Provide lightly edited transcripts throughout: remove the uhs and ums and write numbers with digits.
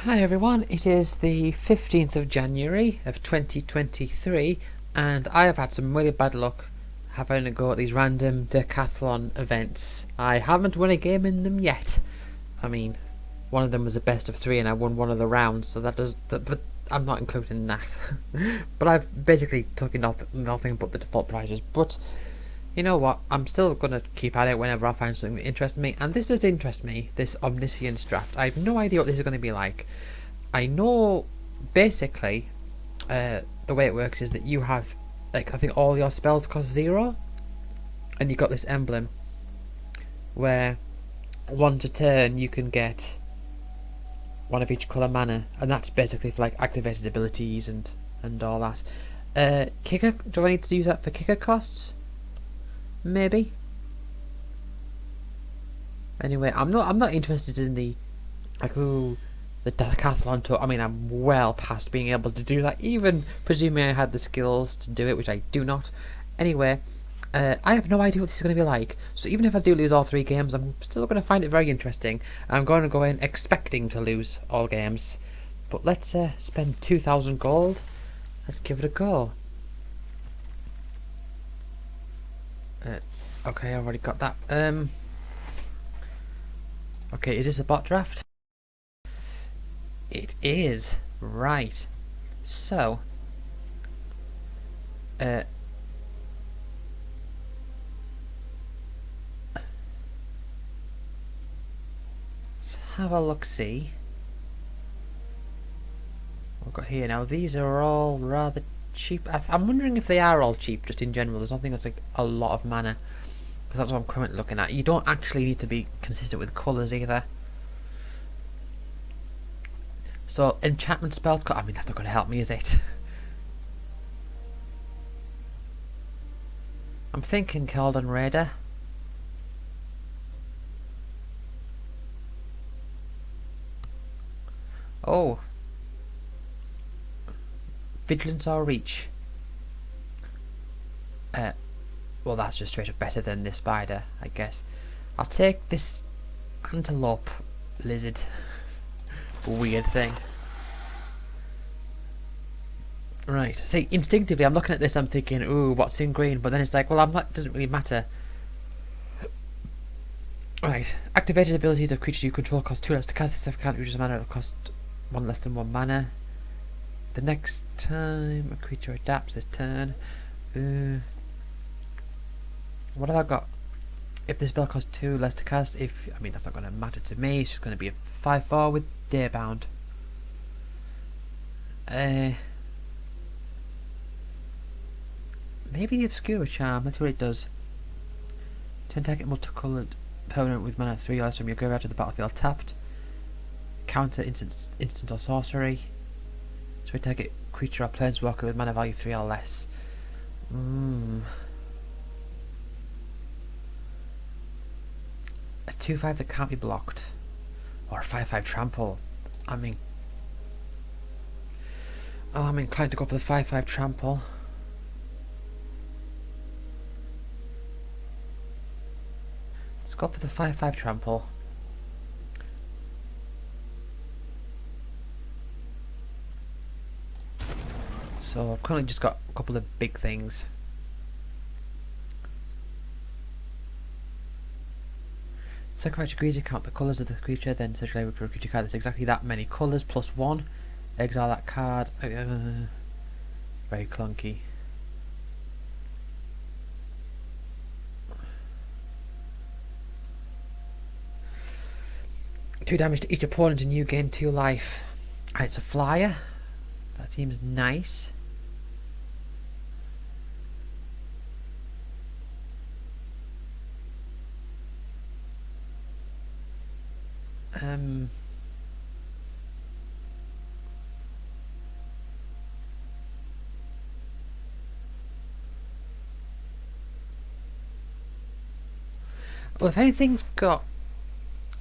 Hi everyone, it is the 15th of January of 2023 and I have had some really bad luck having a go at these random Decathlon events. I haven't won a game in them yet. I mean, one of them was a best of three and I won one of the rounds, so but I'm not including that. But I've basically taken nothing but the default prizes. But you know what? I'm still going to keep at it whenever I find something that interests me. And this does interest me, this Omniscience draft. I have no idea what this is going to be like. I know, basically, the way it works is that you have, like, I think all your spells cost 0. And you've got this emblem where once a turn you can get one of each colour mana. And that's basically for, like, activated abilities and all that. Kicker, do I need to use that for kicker costs? Maybe. Anyway, I'm not interested in the the decathlon tour. I mean, I'm well past being able to do that, even presuming I had the skills to do it, which I do not. Anyway, I have no idea what this is going to be like. So even if I do lose all 3 games, I'm still going to find it very interesting. I'm going to go in expecting to lose all games. But let's spend 2,000 gold. Let's give it a go. Okay, I already got that. Okay, is this a bot draft? It is. Right. So, let's have a look-see. We've got here now. These are all rather cheap. I'm wondering if they are all cheap, just in general. There's nothing that's like a lot of mana, because that's what I'm currently looking at. You don't actually need to be consistent with colours either. So enchantment spells. I mean, that's not going to help me, is it? I'm thinking Calden Raider. Oh. Vigilance or Reach. Well, that's just straight up better than this spider, I guess. I'll take this antelope lizard. Weird thing. Right. See, instinctively, I'm looking at this. I'm thinking, "Ooh, what's in green?" But then it's like, well, it doesn't really matter. Right. Activated abilities of creatures you control cost 2 less to cast. If you can't use a mana, it'll cost 1 less than 1 mana. The next time a creature adapts this turn, what have I got? If the spell costs 2 less to cast, I mean, that's not going to matter to me. It's just going to be a 5/4 with Daybound. Maybe the Obscura Charm. Let's see what it does. Turn target multicoloured permanent with mana 3 or less from your graveyard to the battlefield tapped. Counter instant or sorcery. So we target creature or planeswalker with mana value 3 or less. A 2/5 that can't be blocked. Or a 5/5 trample. I mean, I'm inclined to go for the 5/5 trample. Let's go for the 5/5 trample. So I've currently just got a couple of big things. Sacrifice your greasy, count the colours of the creature, then search label for a creature card that's exactly that many colours, plus 1. Exile that card. Very clunky. Two damage to each opponent and you gain 2 life. It's a flyer. That seems nice. Well, if anything's got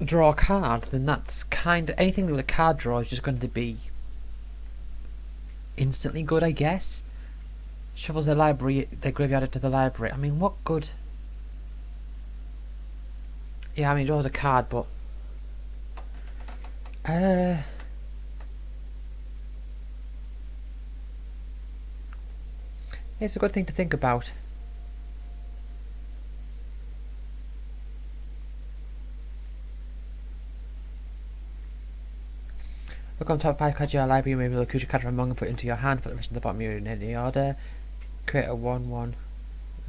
draw a card, then that's kind of anything with a card draw is just going to be instantly good, I guess. Shuffles their graveyard into the library. I mean, what good? Yeah, I mean, draws a card, but It's a good thing to think about. Look on top 5 cards of your library, maybe look your card from among and put it into your hand, put the rest in the bottom in any order. Create a 1-1.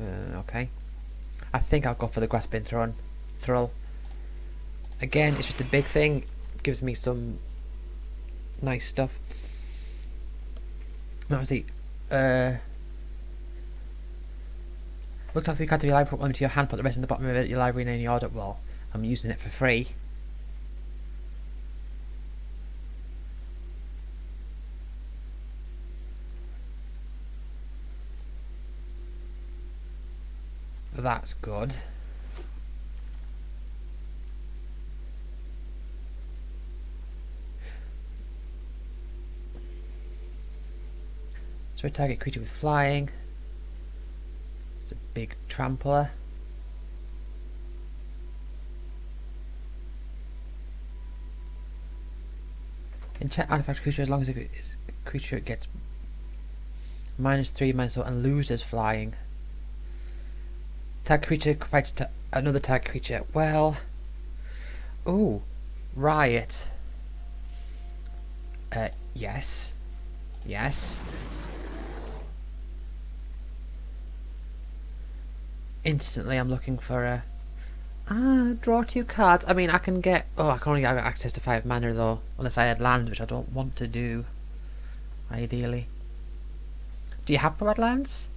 Okay. I think I'll go for the Grasping Thrall. Again, it's just a big thing. Gives me some nice stuff. Obviously, look top 3 cards of your library, put one into your hand, put the rest in the bottom of your library in any order. Well, I'm using it for free. That's good. So a target creature with flying. It's a big trampler. Enchant artifact creature as long as a creature gets -3, -0 and loses flying. Tag creature fights to another tag creature. Well, ooh, Riot. Yes. Instantly, I'm looking for a draw 2 cards. I mean, I can get. Oh, I can only have access to 5 mana though, unless I had lands, which I don't want to do. Ideally, do you have blood lands?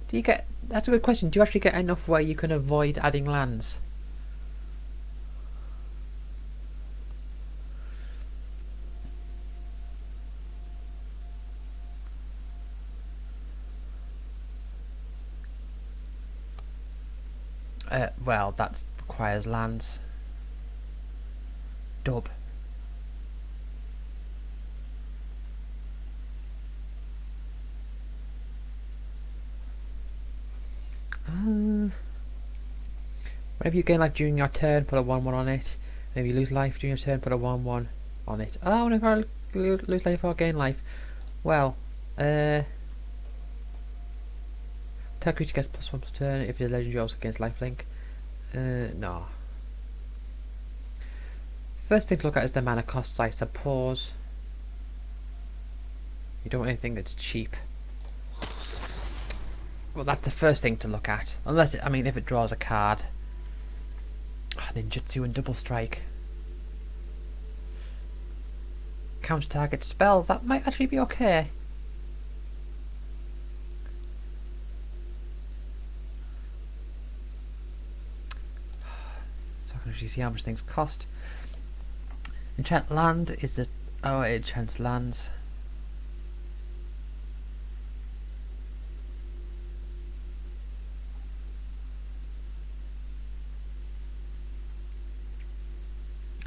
Do you get? That's a good question. Do you actually get enough where you can avoid adding lands? Well, that requires lands. Dub. Whenever you gain life during your turn, put a 1-1 on it. And if you lose life during your turn, put a 1-1 on it. Oh, whenever I lose life or gain life. Well, target creature gets +1 per turn if the legendary also gains lifelink. No. First thing to look at is the mana costs, I suppose. You don't want anything that's cheap. Well, that's the first thing to look at. Unless, I mean, if it draws a card. Ninjutsu and Double Strike. Counter target spell, that might actually be okay. So I can actually see how much things cost. Enchant land is it? Oh, it enchants lands.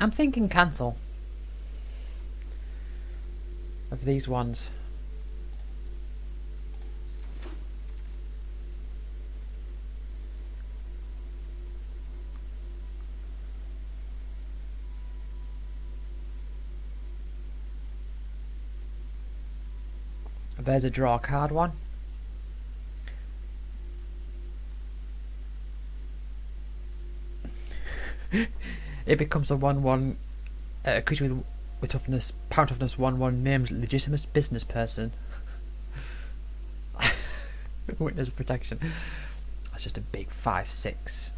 I'm thinking cancel of these ones. There's a draw card one. It becomes a 1-1 creature with toughness, power toughness 1-1 named legitimate business person. Witness protection. That's just a big 5/6.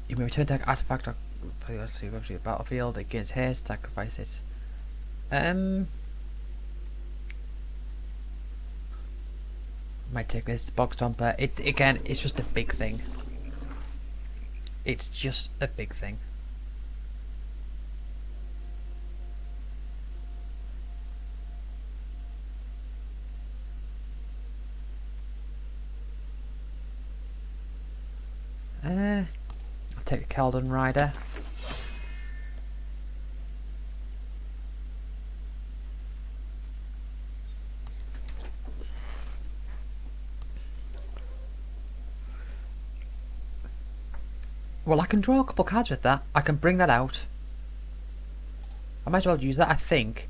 You may return target artifact or battlefield against haste, sacrifice it. Might take this box stomper. It again, it's just a big thing. It's just a big thing. I'll take the Keldon Rider. Well, I can draw a couple cards with that. I can bring that out. I might as well use that, I think.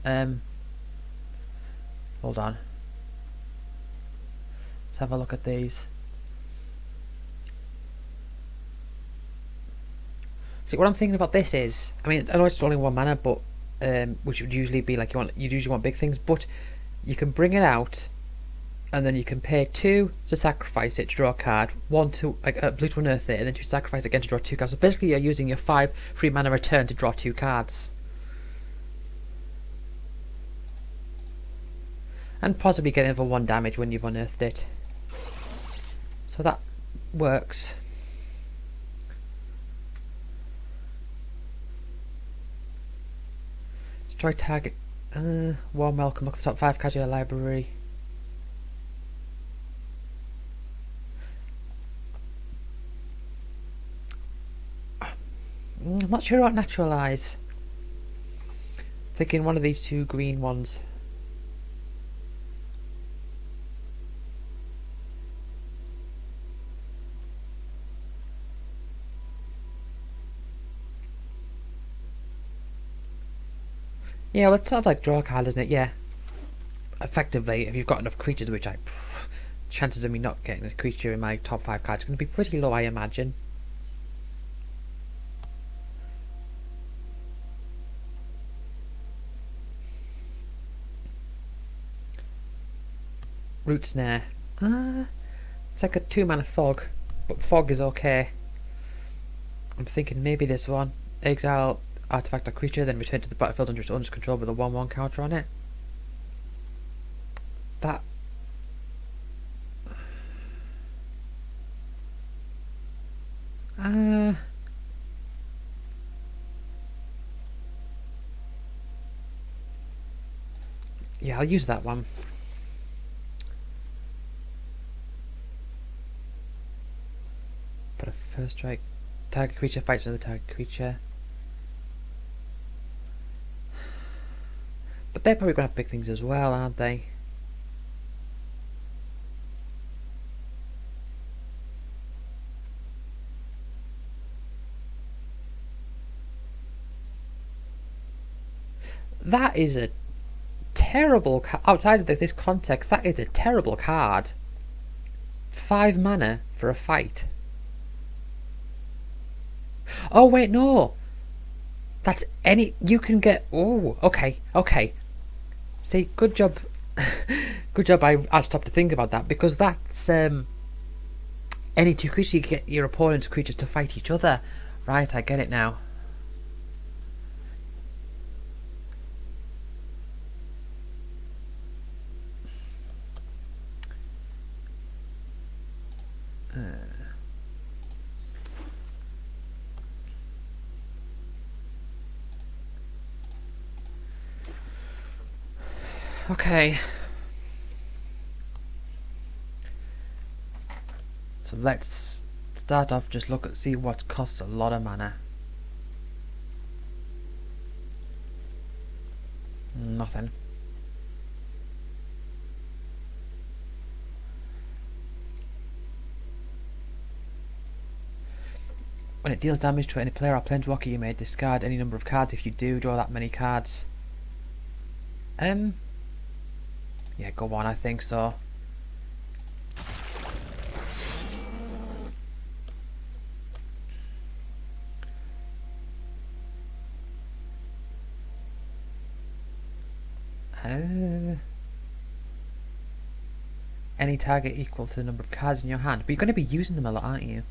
Hold on. Let's have a look at these. See, what I'm thinking about this is, I mean, I know it's only 1 mana, but which would usually be like you'd usually want big things, but you can bring it out, and then you can pay 2 to sacrifice it to draw a card, 1 to like blue to unearth it, and then 2 to sacrifice it again to draw 2 cards. So basically, you're using your 5 free mana return to draw 2 cards, and possibly get over 1 damage when you've unearthed it. So that works. Destroy target. Warm welcome. Look at the top 5 cards of your library. I'm not sure about naturalize. Thinking one of these 2 green ones. Yeah, well, it's sort of like draw a card, isn't it? Yeah. Effectively, if you've got enough creatures, which chances of me not getting a creature in my top 5 cards is going to be pretty low, I imagine. Root Snare. It's like a 2 mana fog, but fog is okay. I'm thinking maybe this one. Exile artifact or creature, then return to the battlefield under its owner's control with a 1/1 counter on it. That. Yeah, I'll use that one. Put a first strike. Target creature fights another target creature. But they're probably going to have big things as well, aren't they? That is a terrible outside of this context, that is a terrible card. 5 mana for a fight. Oh wait, no. That's any you can get. Oh, okay. See, good job. Good job. I stopped to think about that, because that's any 2 creatures, you get your opponent's creatures to fight each other. Right, I get it now. Okay. So let's start off, just see what costs a lot of mana. Nothing. When it deals damage to any player or planeswalker, you may discard any number of cards. If you do, draw that many cards. Yeah, go on, I think so. Any target equal to the number of cards in your hand. But you're going to be using them a lot, aren't you?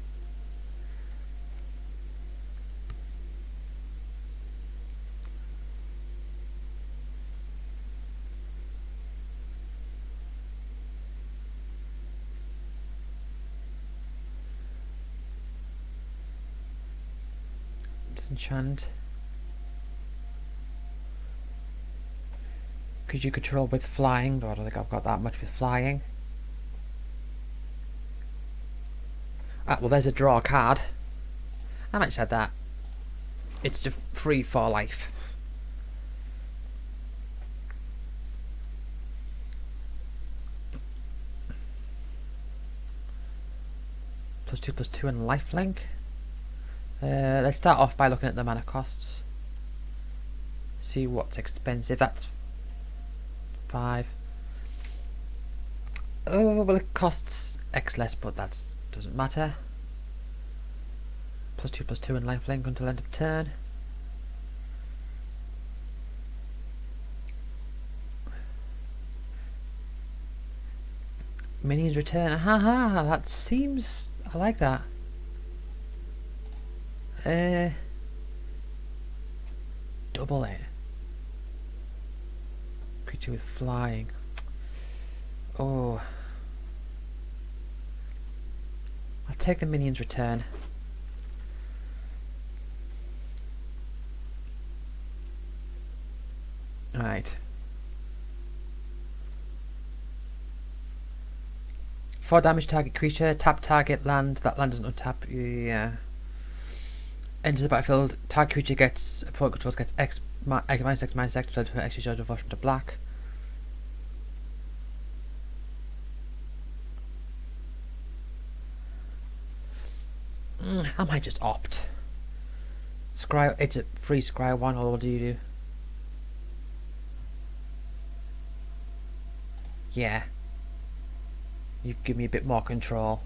Disenchant. Because you control with flying, but I don't think I've got that much with flying. Ah, well, there's a draw card. I might said that. It's a free for life. +2/+2 and lifelink. Let's start off by looking at the mana costs. See what's expensive. That's 5. Oh, well, it costs X less, but that doesn't matter. +2/+2 and lifelink until end of turn. Minions return. Haha, that seems... I like that. Double it. Creature with flying. Oh. I'll take the minions return. Right. 4 damage target creature, tap target land, that land doesn't untap, yeah. Enters the battlefield, target creature gets, opponent controls gets X, -X/-X, for extra charge devotion to black. I might just opt. Scry, it's a free scry 1, or what do you do? Yeah. You give me a bit more control.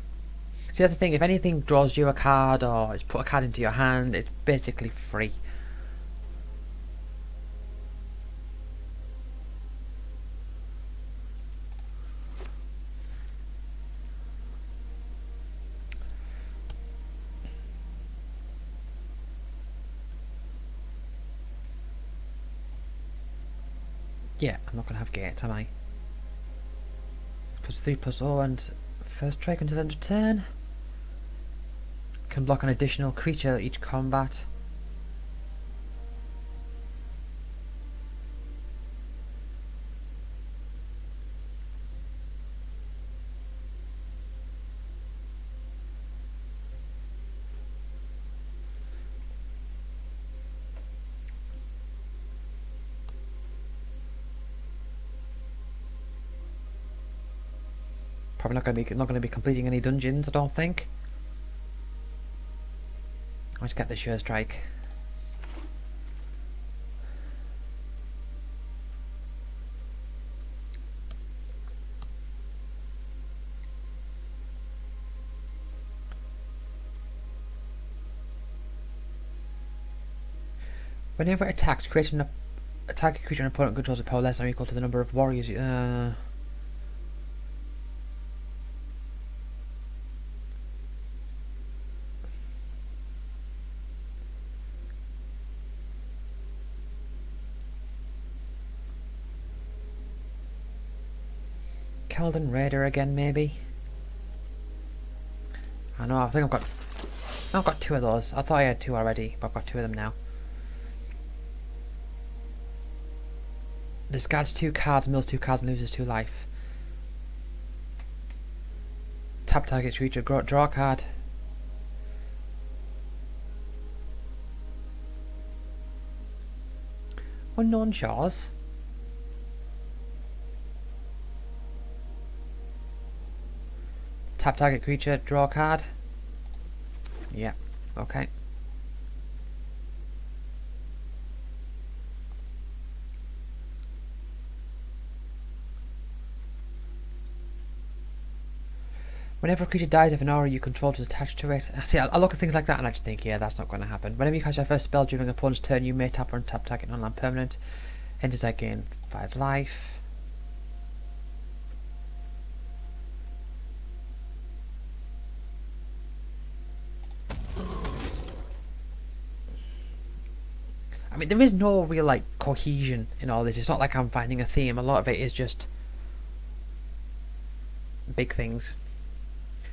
See, that's the thing, if anything draws you a card or just put a card into your hand, it's basically free. Yeah, I'm not going to have gates, am I? +3/+0 and first strike until end of turn. Can block an additional creature each combat. Probably not going to be completing any dungeons, I don't think. Let's get the sure strike. Whenever it attacks, creating a target creature an opponent controls a power less or equal to the number of warriors. Keldon Raider again, maybe. I know. I think I've got 2 of those. I thought I had 2 already, but I've got 2 of them now. Discards 2 cards, mills 2 cards, and loses 2 life. Tap target creature, draw a card. Unknown Shores. Tap target creature, draw a card. Yeah, okay. Whenever a creature dies, if an aura you control is attached to it. See, I look at things like that and I just think, yeah, that's not going to happen. Whenever you cast your first spell during an opponent's turn, you may tap or untap target non-land permanent. Enters that gain 5 life. I mean, there is no real, like, cohesion in all this. It's not like I'm finding a theme. A lot of it is just big things.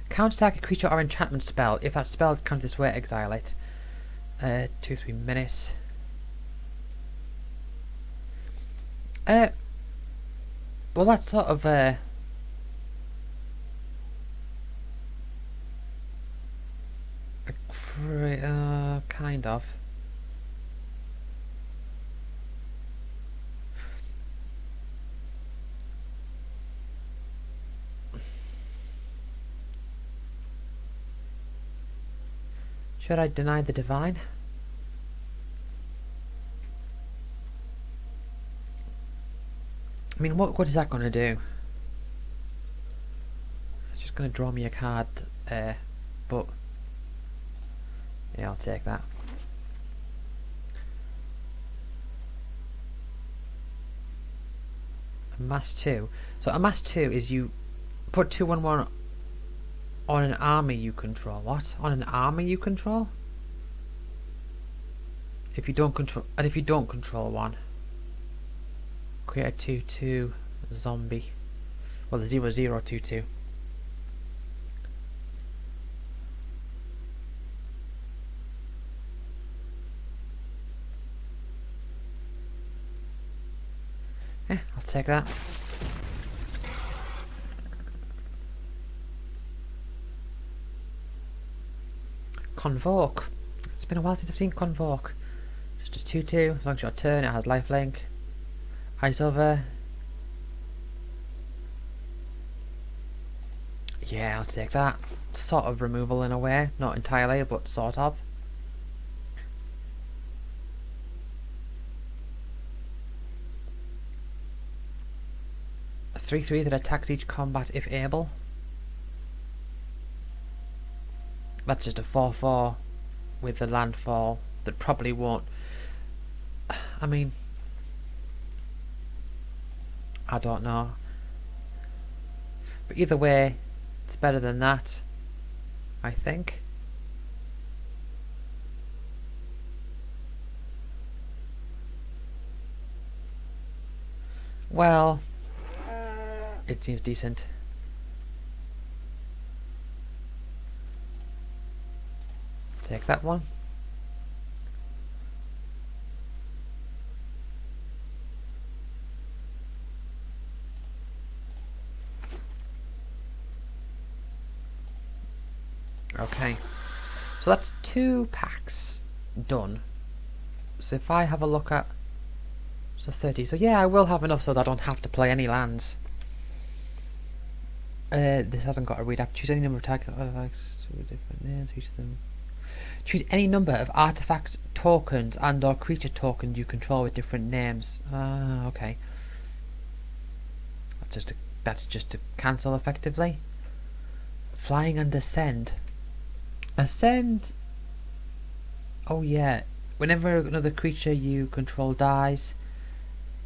Counter-attack a creature or enchantment spell. If that spell comes this way, exile it. 2-3 minutes. Well, that's sort of kind of. Should I deny the divine? I mean, what good is that going to do? going to draw me a card, but yeah, I'll take that. Amass 2. So Amass 2 is you put 2/1/1 on an army you control. What? On an army you control? If you don't control one, create a 2/2 zombie. Well, the 0/0/2/2. Yeah, I'll take that. Convoke. It's been a while since I've seen Convoke. Just a 2/2. As long as your turn, it has lifelink. Ice over. Yeah, I'll take that. Sort of removal in a way. Not entirely, but sort of. A 3/3 that attacks each combat if able. That's just a 4/4 with the landfall that probably won't. I mean, I don't know. But either way, it's better than that, I think. Well, it seems decent. Take that one. Okay, so that's 2 packs done. So if I have a look at, so 30, so yeah, I will have enough so that I don't have to play any lands. This hasn't got a read app. Choose any number of tag artifacts with different names, each of them. Choose any number of artifact tokens and or creature tokens you control with different names. Okay. That's just to cancel effectively. Flying and ascend. Ascend. Oh yeah. Whenever another creature you control dies,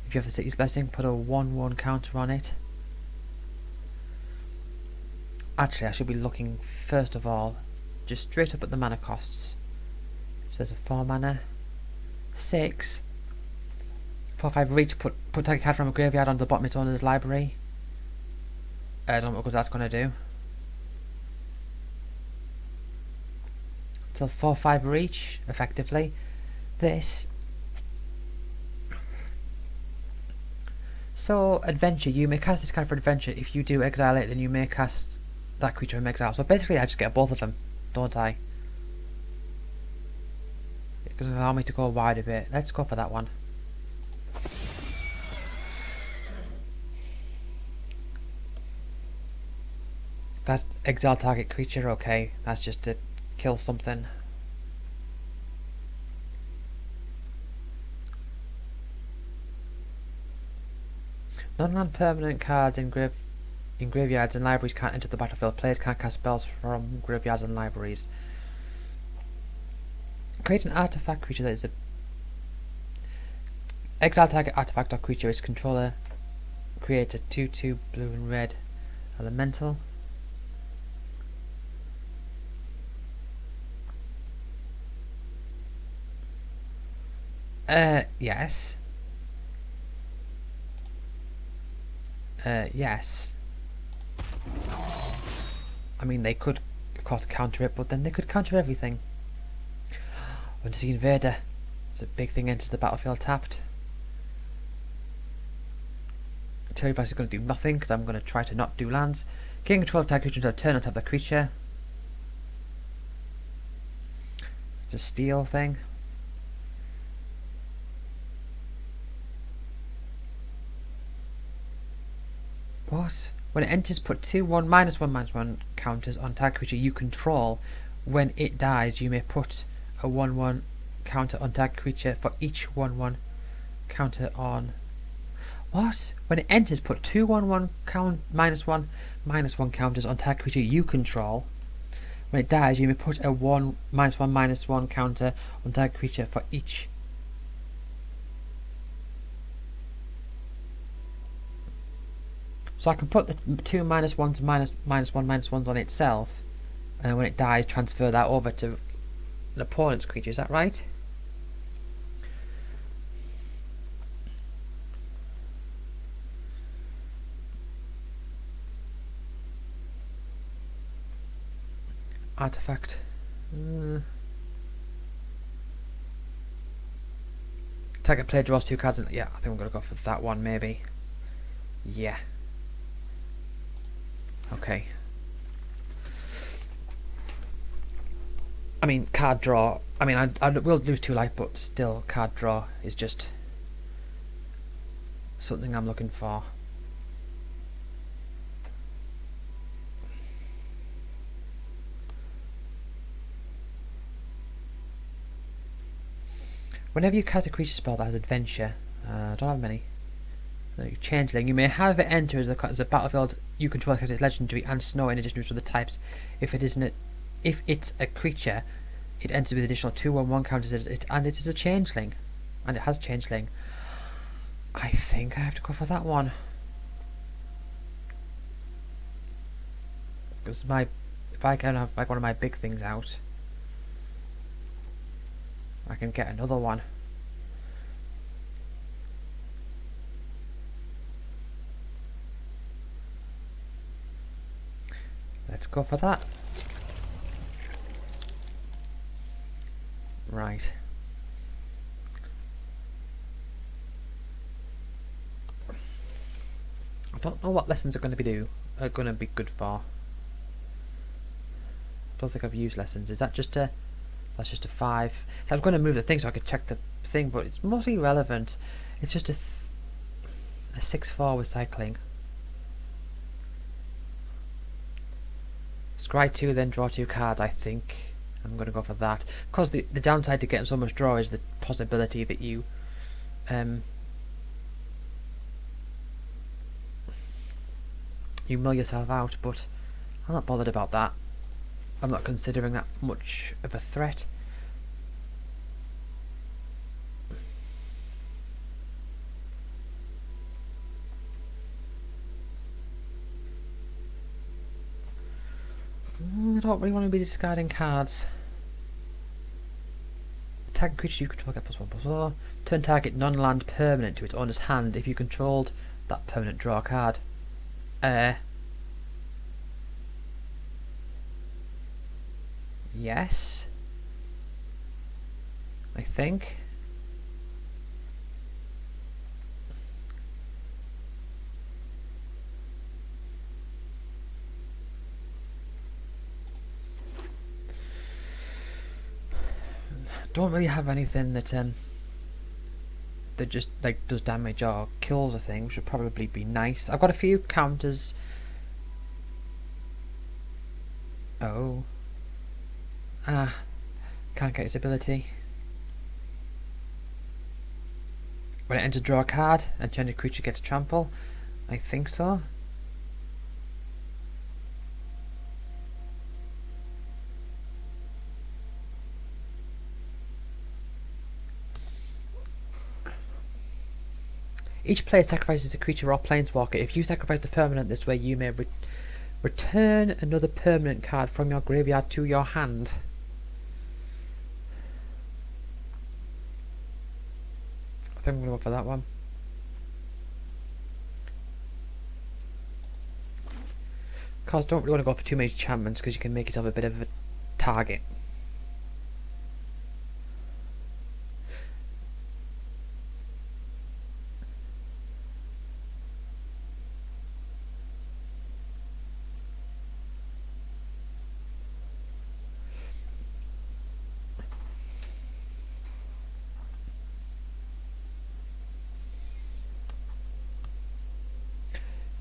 if you have the City's Blessing, put a 1/1 counter on it. Actually, I should be looking first of all just straight up at the mana costs. So there's a 4 mana, 6, 4/5 reach. Put target card from a graveyard onto the bottom of its owner's library. I don't know what good that's going to do. Till 4/5 reach, effectively. This. So adventure, you may cast this card for adventure. If you do exile it, then you may cast that creature from exile. So basically, I just get both of them, don't I? It doesn't allow me to go wide a bit. Let's go for that one. That's exile target creature. Okay, that's just to kill something. Non-permanent cards in graveyards and libraries can't enter the battlefield. Players can't cast spells from graveyards and libraries. Create an artifact creature that is a exile target artifact or creature. Its controller creates a 2/2 blue and red elemental. Yes. Yes. I mean, they could, of course, counter it, but then they could counter everything. When the Invader, it's a big thing, enters the battlefield tapped. Telepath is going to do nothing because I'm going to try to not do lands. Gain control of target creature until turn on top of the creature. It's a steal thing. What? When it enters, put 2/1 -1/-1 counters on target creature you control. When it dies, you may put a 1/1 counter on target creature for each 1/1 counter on. What? When it enters, put 2/1/1 count -1/-1 counters on target creature you control. When it dies, you may put a 1 -1/-1 counter on target creature for each. So I can put the 2 -1s -1/-1s on itself, and then when it dies, transfer that over to an opponent's creature. Is that right? Artifact. Target player draws 2 cards. Yeah, I think I'm gonna go for that one. Maybe. Yeah. Okay. I mean, card draw. I mean, I will lose 2 life, but still, card draw is just something I'm looking for. Whenever you cast a creature spell that has adventure, I don't have many. Changeling, you may have it enter as a battlefield you control because it's legendary and snow in addition to other types. If it's a creature, it enters with additional 2/1/1 counters and it is a changeling. And it has changeling. I think I have to go for that one. Because if I can have like one of my big things out, I can get another one. Let's go for that. Right. I don't know what lessons are going to be good for. Don't think I've used lessons. Is that just a? That's just a 5. I was going to move the thing so I could check the thing, but it's mostly irrelevant. It's just a 6/4 with cycling. Scry 2, then draw 2 cards. I think I'm going to go for that. Because the downside to getting so much draw is the possibility that you you mill yourself out, but I'm not bothered about that. I'm not considering that much of a threat. I don't really want to be discarding cards. Target creature you control get +1/+4. Turn target non-land permanent to its owner's hand. If you controlled that permanent, draw a card. Yes. I think. Don't really have anything that just like does damage or kills a thing, which would probably be nice. I've got a few counters. Oh. Can't get its ability. When it enters, draw a card. Enchanted creature gets trample. I think so. Each player sacrifices a creature or planeswalker. If you sacrifice the permanent this way, you may return another permanent card from your graveyard to your hand. I think I'm going to go for that one. Of course, don't really want to go for too many enchantments because you can make yourself a bit of a target.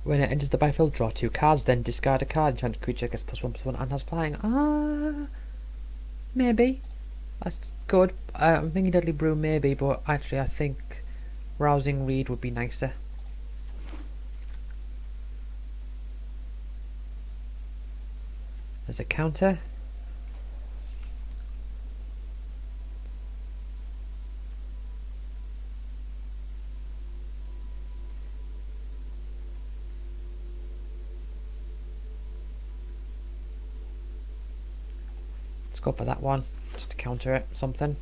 When it enters the battlefield, draw 2 cards, then discard a card. Enchanted creature gets +1/+1 and has flying. Maybe. That's good. I'm thinking Deadly Brew maybe, but actually I think Rousing Reed would be nicer. There's a counter. Let's go for that one, just to counter it, something.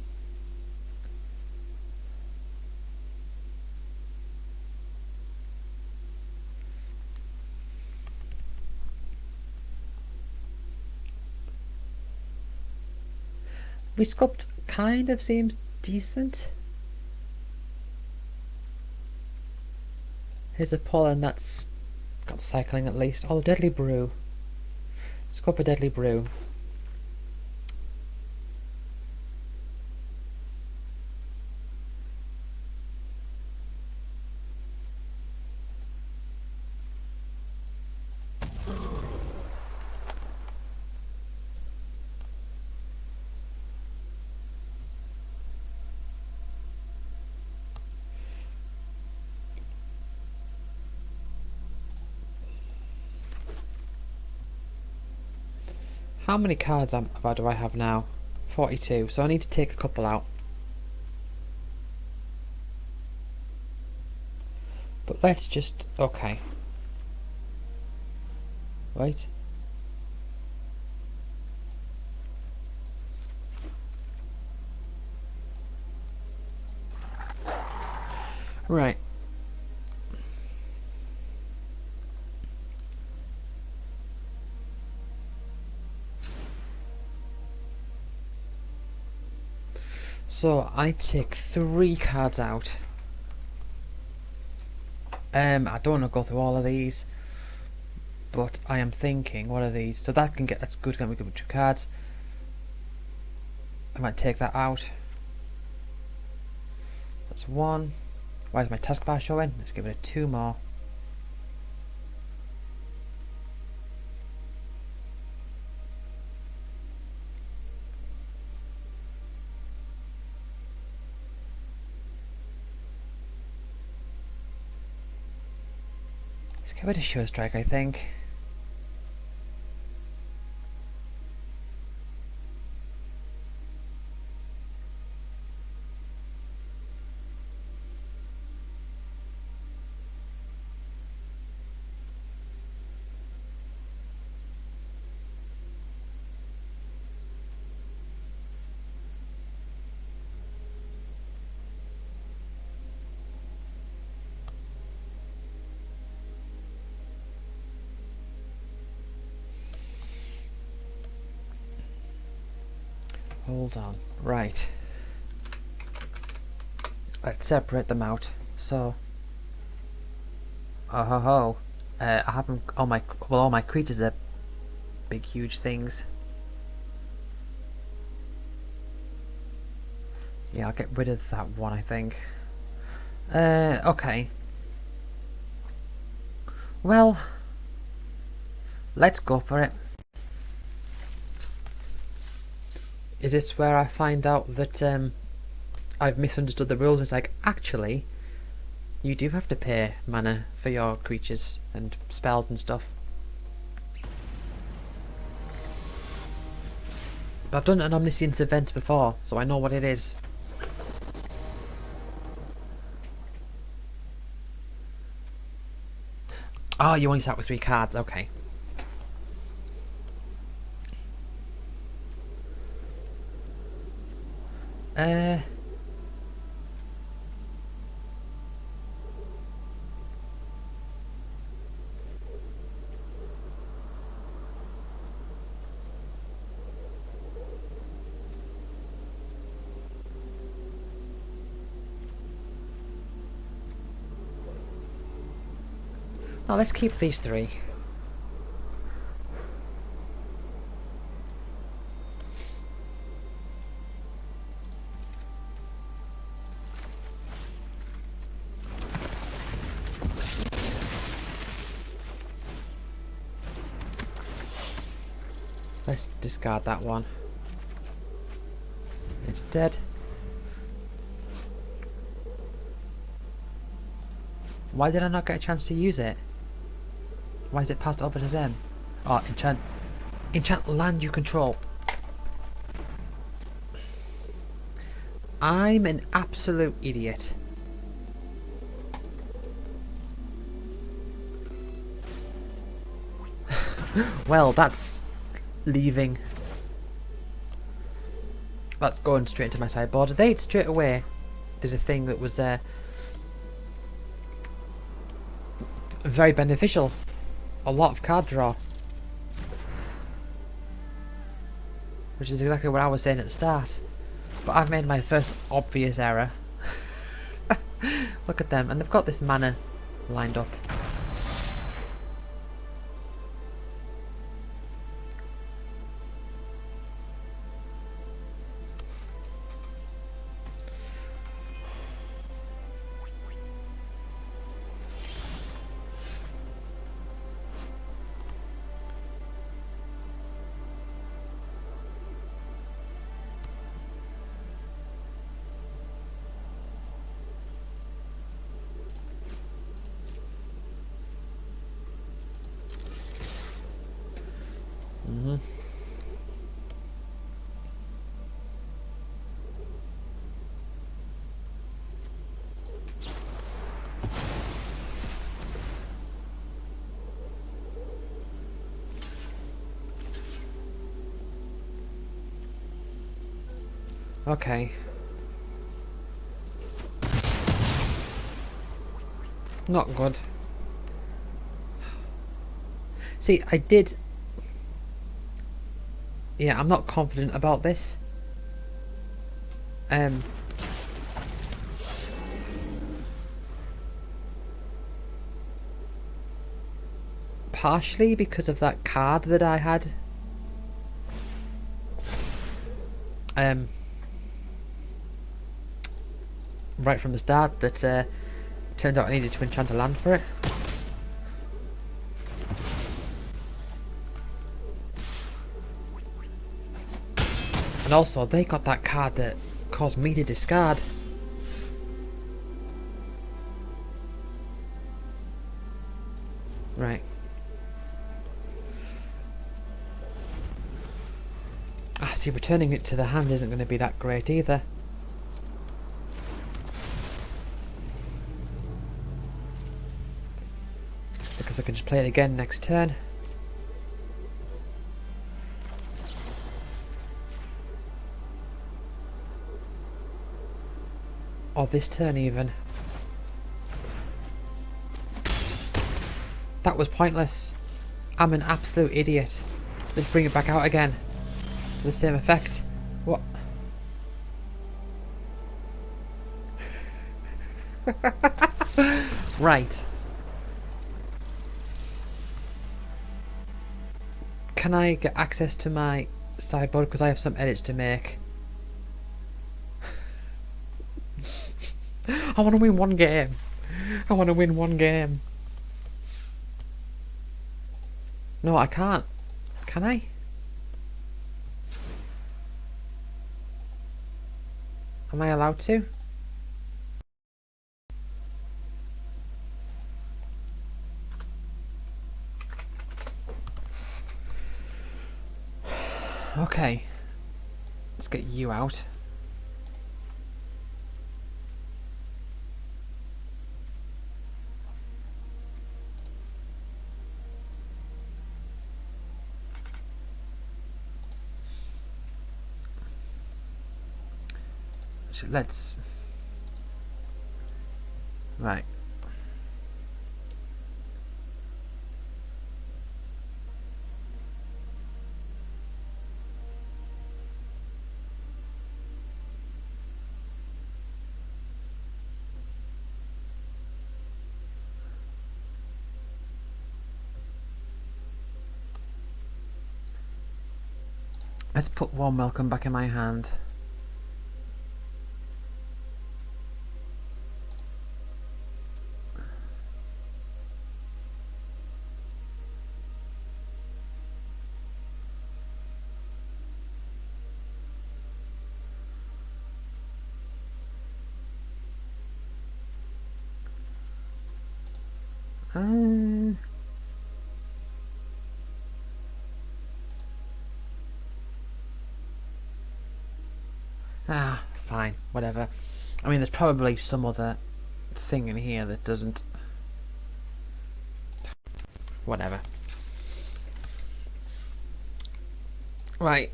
Resculpt kind of seems decent. Here's a pollen that's got cycling at least. Oh, Deadly Brew. Let's go for Deadly Brew. How many cards do I have now? 42, so I need to take a couple out. But let's just... okay. Wait. Right. So I take 3 cards out. I don't want to go through all of these, but I am thinking, what are these? So that's good. Can we give me 2 cards? I might take that out. That's 1. Why is my taskbar showing? Let's give it 2 more. Let's give it a Sure Strike, I think. Hold on. Right. Let's separate them out. So, I have them, all my creatures are big, huge things. Yeah, I'll get rid of that one, I think. Okay. Well, let's go for it. Is this where I find out that I've misunderstood the rules? It's like, actually, you do have to pay mana for your creatures and spells and stuff. But I've done an Omniscience event before, so I know what it is. Oh, you only start with 3 cards, okay. Now let's keep these 3. Let's discard that one. It's dead. Why did I not get a chance to use it? Why is it passed over to them? Oh, enchant. Enchant land you control. I'm an absolute idiot. Well, that's leaving. That's going straight into my sideboard. They straight away did a thing that was very beneficial. A lot of card draw. Which is exactly what I was saying at the start. But I've made my first obvious error. Look at them, and they've got this mana lined up. Okay. Not good. See, I did... Yeah, I'm not confident about this. Partially because of that card that I had. Right from the start that turned out I needed to enchant a land for it. And also they got that card that caused me to discard. Right. Ah, see, returning it to the hand isn't going to be that great either. Because I can just play it again next turn. Or this turn even. That was pointless. I'm an absolute idiot. Let's bring it back out again. For the same effect. What? Right. Can I get access to my sideboard because I have some edits to make? I want to win one game. I want to win one game. No, I can't. Can I? Am I allowed to? Okay. Let's get you out. Let's... Right. Let's put Warm Welcome back in my hand. Ah, fine, whatever. I mean, there's probably some other thing in here that doesn't. Whatever. Right,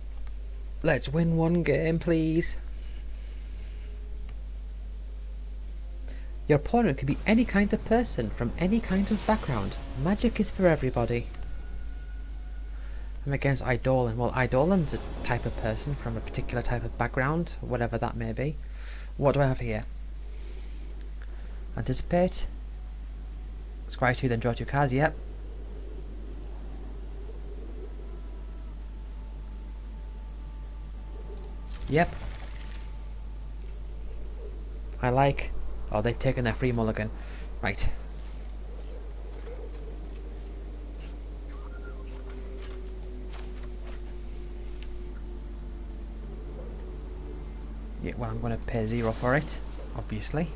let's win one game, please. Your opponent can be any kind of person from any kind of background. Magic is for everybody. I'm against Eidolon. Well, Eidolon's a type of person from a particular type of background, whatever that may be. What do I have here? Anticipate. Scry 2, then draw 2 cards, yep. Yep. I like. Oh, they've taken their free mulligan. Right. Yeah, well, I'm going to pay 0 for it, obviously.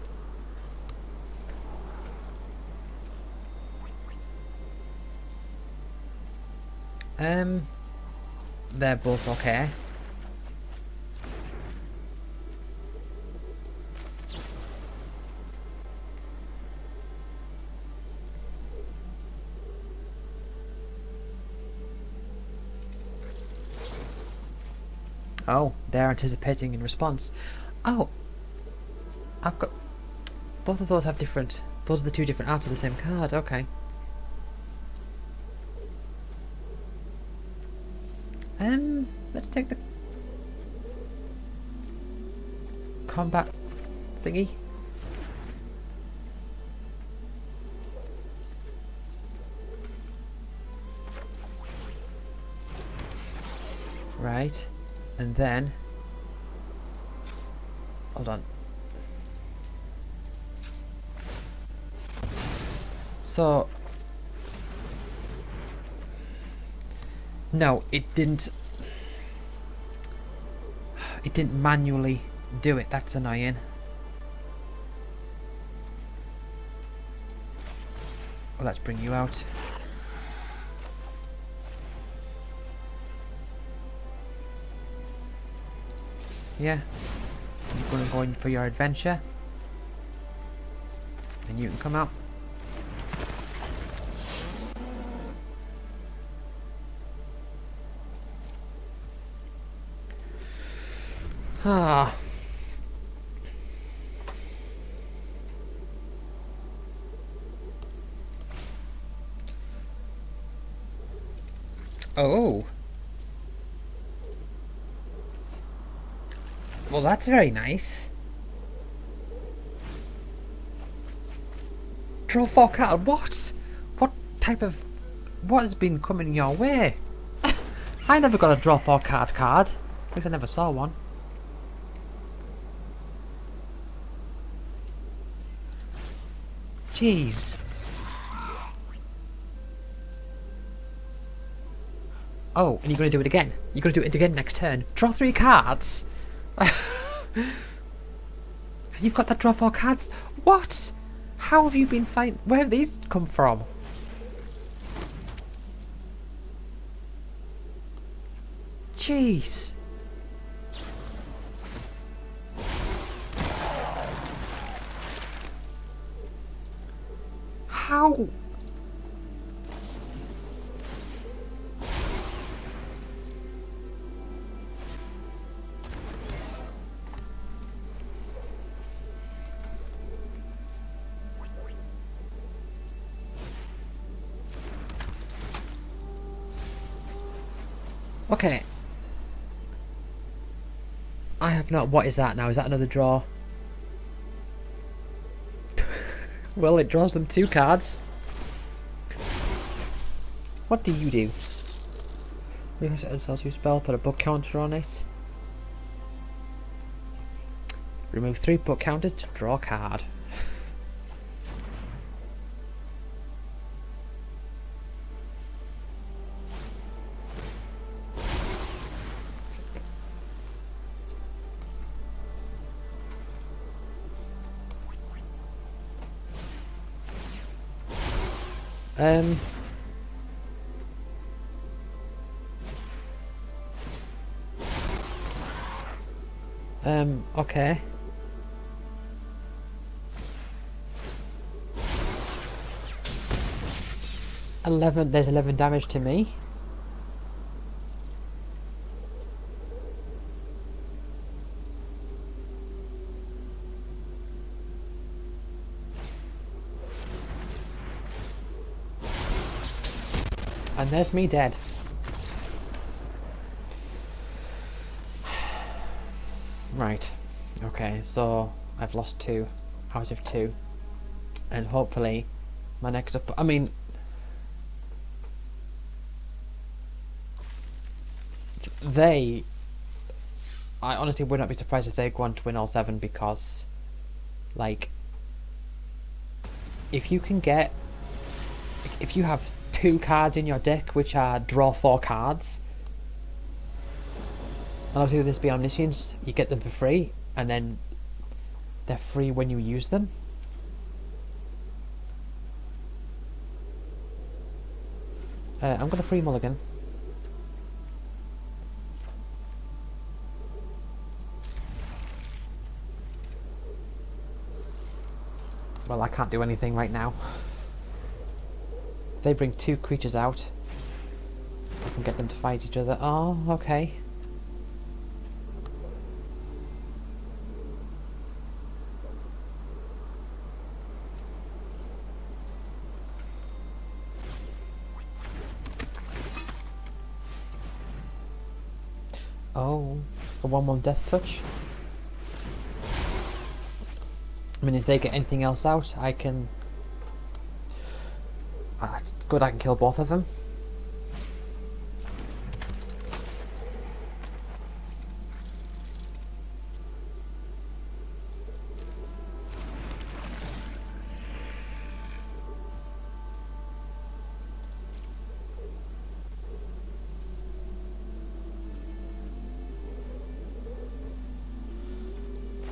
They're both okay. Oh, they're anticipating in response. Oh, I've got... Both of those have different... Those are the two different arts of the same card, okay. Let's take the... combat thingy. Right. And then... Hold on. So... No, it didn't... It didn't manually do it. That's annoying. Well, let's bring you out. Yeah. You're going to go in for your adventure. And you can come out. Ah. Oh. Well, that's very nice. Draw 4 card. What? What type of... What has been coming your way? I never got a draw 4 card card. At least I never saw one. Jeez. Oh, and you're going to do it again. You're going to do it again next turn. Draw 3 cards. You've got that draw 4 cards. What? How have you been fighting? Where have these come from? Jeez. How? Okay. I have not... What is that now? Is that another draw? Well, it draws them 2 cards. What do you do? Because it tells you spell, put a book counter on it. Remove 3 book counters to draw a card. Okay. There's 11 damage to me. And there's me dead. Right. Okay, so I've lost 2 out of 2. And hopefully my next I mean, I honestly would not be surprised if they go on to win all 7, because like if you have 2 cards in your deck which are draw 4 cards, and obviously with this being Omniscience, you get them for free, and then they're free when you use them. I'm gonna free mulligan. Well, I can't do anything right now. If they bring 2 creatures out, I can get them to fight each other. Oh, okay. Oh, a 1/1 death touch. I mean, if they get anything else out, I can... it's good I can kill both of them.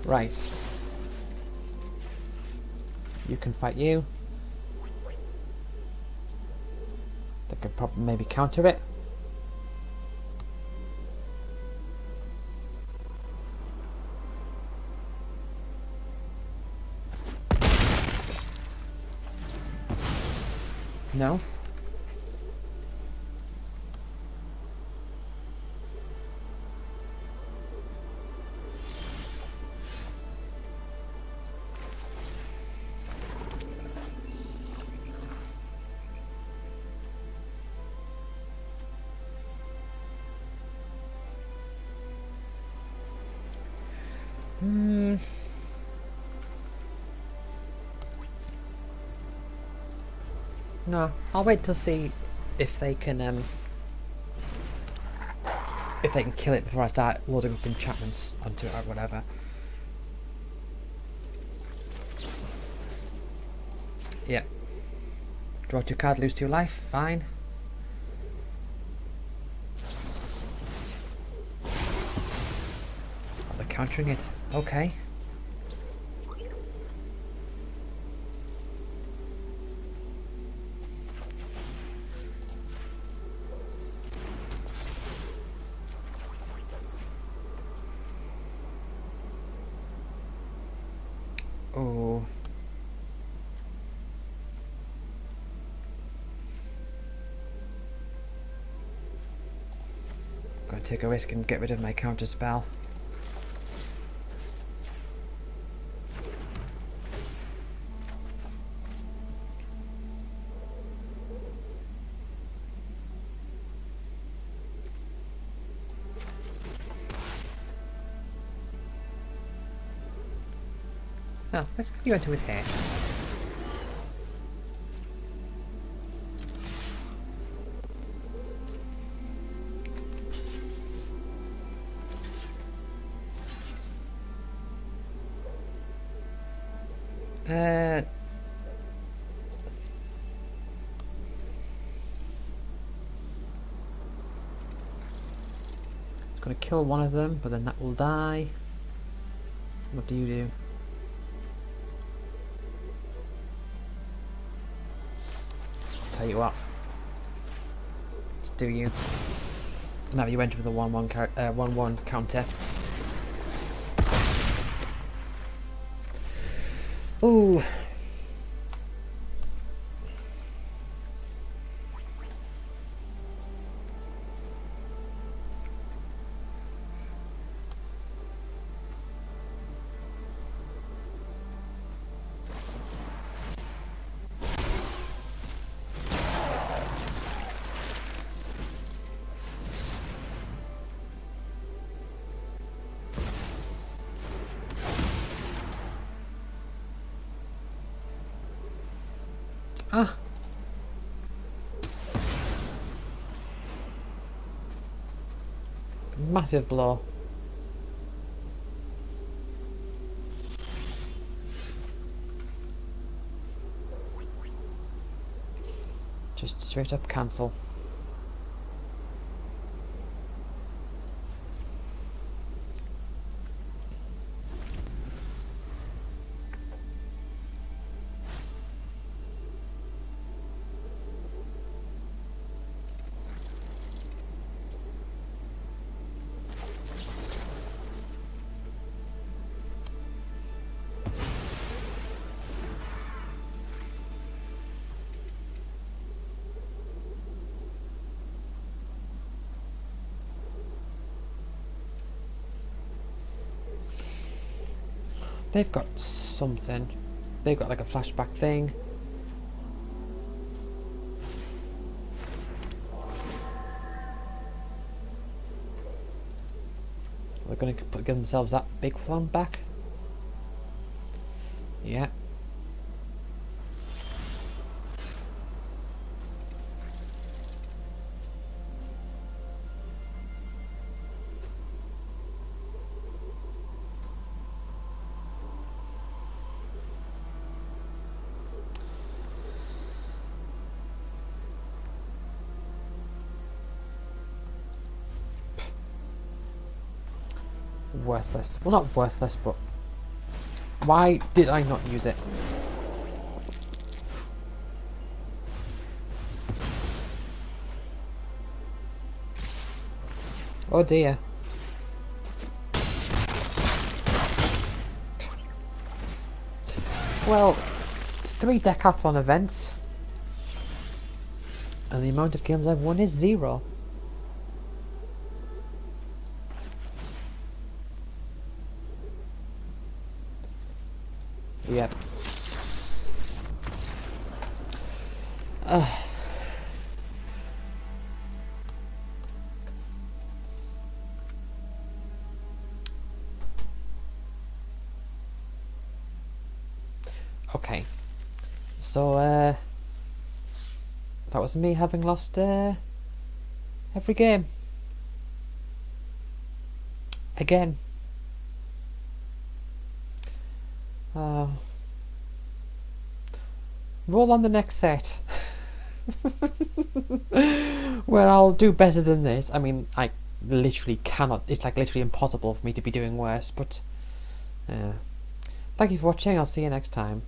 Right. You can fight you. They could probably maybe counter it. No? No, I'll wait to see if they can kill it before I start loading up enchantments onto it or whatever. Yeah. Draw 2 cards, lose 2 life, fine. Oh, they're countering it. Okay. Oh. Gotta take a risk and get rid of my counter spell. Oh, let's you enter with haste. It's gonna kill one of them, but then that will die. What do you do? Tell you what. Just do you. Now you enter with a 1/1 counter. Ooh. Ah. Massive blow. Just straight up cancel. They've got something. They've got like a flashback thing. They're going to give themselves that big one back. Yeah. Worthless. Well, not worthless, but why did I not use it? Oh dear. Well, 3 Decathlon events, and the amount of games I've won is 0. Yep. Okay. So, that was me having lost every game. Again. Roll on the next set. Where I'll do better than this. I mean, I literally cannot. It's like literally impossible for me to be doing worse, but thank you for watching. I'll see you next time.